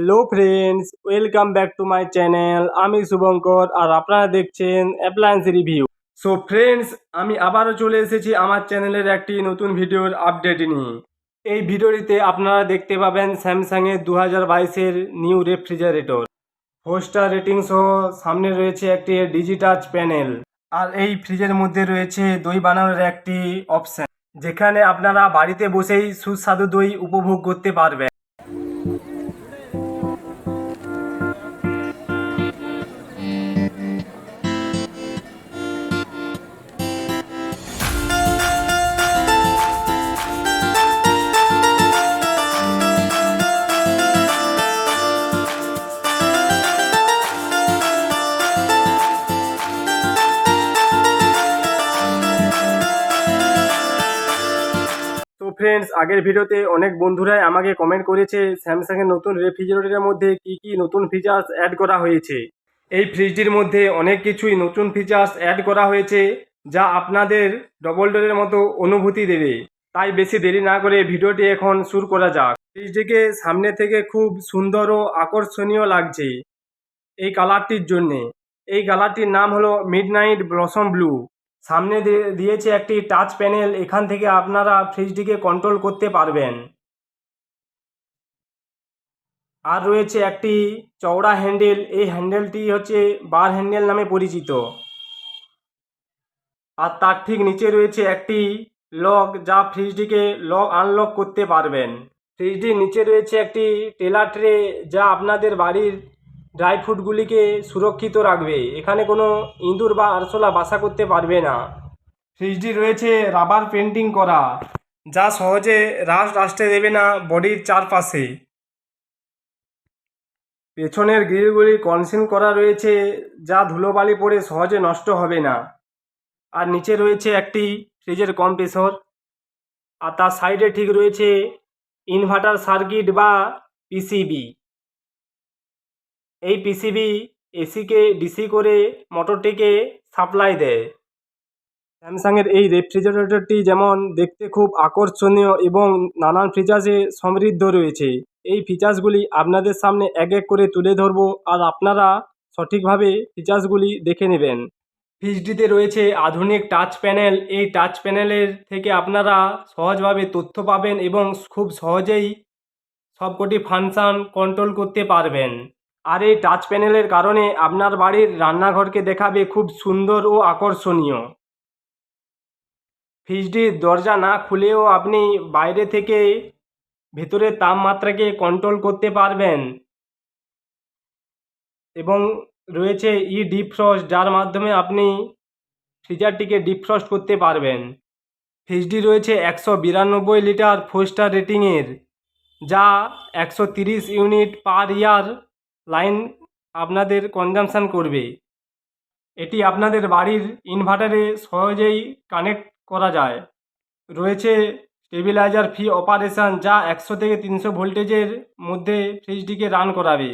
Hello friends, welcome back to my channel. আমি শুভঙ্কর আর আপনারা দেখছেন অ্যাপ্লায়েন্স রিভিউ। সো ফ্রেন্ডস, আমি আবারও চলে এসেছি আমার চ্যানেলের একটি নতুন ভিডিওর আপডেট নিয়ে। এই ভিডিওটিতে আপনারা দেখতে পাবেন স্যামসাংয়ের 2022-এর নিউ রেফ্রিজারেটর 4 স্টার রেটিং সহ। সামনে রয়েছে একটি ডিজিটাচ প্যানেল, আর এই ফ্রিজের মধ্যে রয়েছে দই বানানোর একটি অপশন, যেখানে আপনারা বাড়িতে বসেই সুস্বাদু দই উপভোগ করতে পারবেন। তো ফ্রেন্ডস, আগের ভিডিওতে অনেক বন্ধুরাই আমাকে কমেন্ট করেছে স্যামসাংয়ের নতুন রেফ্রিজারেটরের মধ্যে কি কি নতুন ফিচার্স অ্যাড করা হয়েছে। এই ফ্রিজটির মধ্যে অনেক কিছুই নতুন ফিচার্স অ্যাড করা হয়েছে, যা আপনাদের ডবল ডোরের মতো অনুভূতি দেবে। তাই বেশি দেরি না করে ভিডিওটি এখন শুরু করা যাক। ফ্রিজটিকে সামনে থেকে খুব সুন্দর ও আকর্ষণীয় লাগছে এই কালারটির জন্যে। এই কালারটির নাম হলো মিডনাইট ব্লসম ব্লু। সামনে দিয়েছে একটি টাচ প্যানেল, এখান থেকে আপনারা ফ্রিজটিকে কন্ট্রোল করতে পারবেন। আর রয়েছে একটি চওড়া হ্যান্ডেল, এই হ্যান্ডেলটি হচ্ছে বার হ্যান্ডেল নামে পরিচিত। আর তার ঠিক নিচে রয়েছে একটি লক, যা ফ্রিজটিকে লক আনলক করতে পারবেন। ফ্রিজটির নিচে রয়েছে একটি টেলার ট্রে, যা আপনাদের বাড়ির ড্রাই ফ্রুটগুলিকে সুরক্ষিত রাখবে। এখানে কোনো ইঁদুর বা আরশোলা বাসা করতে পারবে না। ফ্রিজটি রয়েছে রাবার পেন্টিং করা, যা সহজে রাস্ট আসতে দেবে না বডির চারপাশে। পেছনের গ্রিলগুলি কনসিল করা রয়েছে, যা ধুলোবালি পড়ে সহজে নষ্ট হবে না। আর নিচে রয়েছে একটি ফ্রিজের কম্প্রেসর, আর তার সাইডে ঠিক রয়েছে ইনভার্টার সার্কিট বা পিসিবি। এই পিসিবি এসিকে ডিসি করে মোটরটিকে সাপ্লাই দেয়। স্যামসাংয়ের এই রেফ্রিজারেটরটি যেমন দেখতে খুব আকর্ষণীয় এবং নানান ফিচার্সে সমৃদ্ধ রয়েছে। এই ফিচার্সগুলি আপনাদের সামনে এক এক করে তুলে ধরব, আর আপনারা সঠিকভাবে ফিচার্সগুলি দেখে নেবেন। ফ্রিজটিতে রয়েছে আধুনিক টাচ প্যানেল। এই টাচ প্যানেলের থেকে আপনারা সহজভাবে তথ্য পাবেন এবং খুব সহজেই সবকটি ফাংশন কন্ট্রোল করতে পারবেন। আর এই টাচ প্যানেলের কারণে আপনার বাড়ির রান্নাঘরকে দেখাবে খুব সুন্দর ও আকর্ষণীয়। ফ্রিজটির দরজা না খুলেও আপনি বাইরে থেকে ভেতরের তাপমাত্রাকে কন্ট্রোল করতে পারবেন। এবং রয়েছে ডিফ্রস্ট, যার মাধ্যমে আপনি ফ্রিজারটিকে ডিফ্রস্ট করতে পারবেন। ফ্রিজটি রয়েছে 192 লিটার 4 স্টার রেটিংয়ের, যা 130 ইউনিট পার ইয়ার লাইন আপনাদের কনজামশান করবে। এটি আপনাদের বাড়ির ইনভার্টারে সহজেই কানেক্ট করা যায়। রয়েছে স্টেবিলাইজার ফ্রি অপারেশান, যা 100 থেকে 300 ভোল্টেজের মধ্যে ফ্রিজটিকে রান করাবে।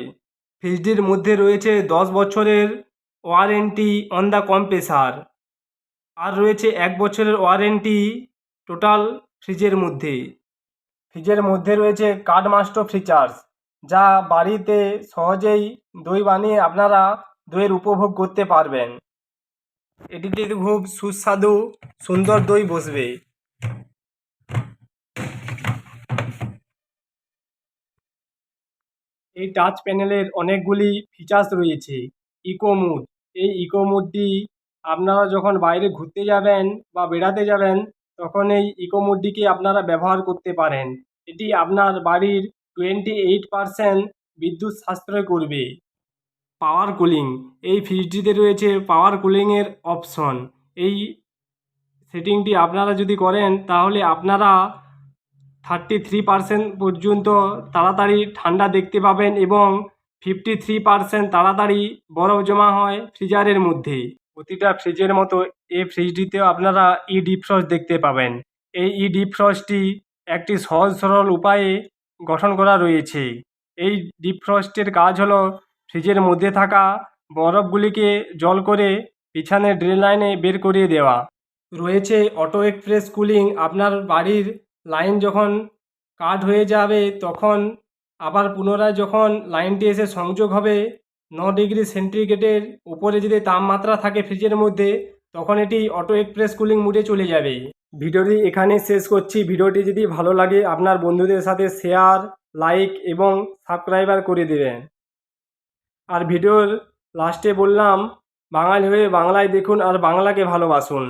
ফ্রিজটির মধ্যে রয়েছে 10 বছরের ওয়ারেন্টি অন দ্য কম্প্রেসার, আর রয়েছে 1 বছরের ওয়ারেন্টি টোটাল ফ্রিজের মধ্যে। ফ্রিজের মধ্যে রয়েছে কার্ড মাস্টার ফিচার্স, যা বাড়িতে সহজেই দই বানিয়ে আপনারা দইয়ের উপভোগ করতে পারবেন। এটিতে খুব সুস্বাদু সুন্দর দই বসবে। এই টাচ প্যানেলের অনেকগুলি ফিচার্স রয়েছে। ইকো মুড, এই ইকো মুডটি আপনারা যখন বাইরে ঘুরতে যাবেন বা বেড়াতে যাবেন, তখন এই ইকো মুডটিকে আপনারা ব্যবহার করতে পারেন। এটি আপনার বাড়ির 28% বিদ্যুৎ সাশ্রয় করবে। পাওয়ার কুলিং, এই ফ্রিজটিতে রয়েছে পাওয়ার কুলিংয়ের অপশন। এই সেটিংটি আপনারা যদি করেন, তাহলে আপনারা 33% পর্যন্ত তাড়াতাড়ি ঠান্ডা দেখতে পাবেন এবং 53% তাড়াতাড়ি বরফ জমা হয় ফ্রিজারের মধ্যে। প্রতিটা ফ্রিজের মতো এই ফ্রিজটিতেও আপনারা ডিফ্রস্ট দেখতে পাবেন। এই ডিফ্রস্টটি একটি সহজ সরল উপায়ে গঠন করা রয়েছে। এই ডিফ্রস্টের কাজ হলো ফ্রিজের মধ্যে থাকা বরফগুলিকে জল করে পিছনের ড্রেন লাইনে বের করিয়ে দেওয়া। রয়েছে অটো এক্সপ্রেস কুলিং, আপনার বাড়ির লাইন যখন কাট হয়ে যাবে তখন আবার পুনরায় যখন লাইনটি এসে সংযোগ হবে 9 ডিগ্রি সেন্টিগ্রেডের উপরে যদি তাপমাত্রা থাকে ফ্রিজের মধ্যে, তখন এটি অটো এক্সপ্রেস কুলিং মোডে চলে যাবে। ভিডিওটি এখানে শেষ করছি। ভিডিওটি যদি ভালো লাগে আপনার বন্ধুদের সাথে শেয়ার, লাইক এবং সাবস্ক্রাইবার করে দেবেন। আর ভিডিওর লাস্টে বললাম, বাঙালি হয়ে বাংলায় দেখুন আর বাংলাকে ভালোবাসুন।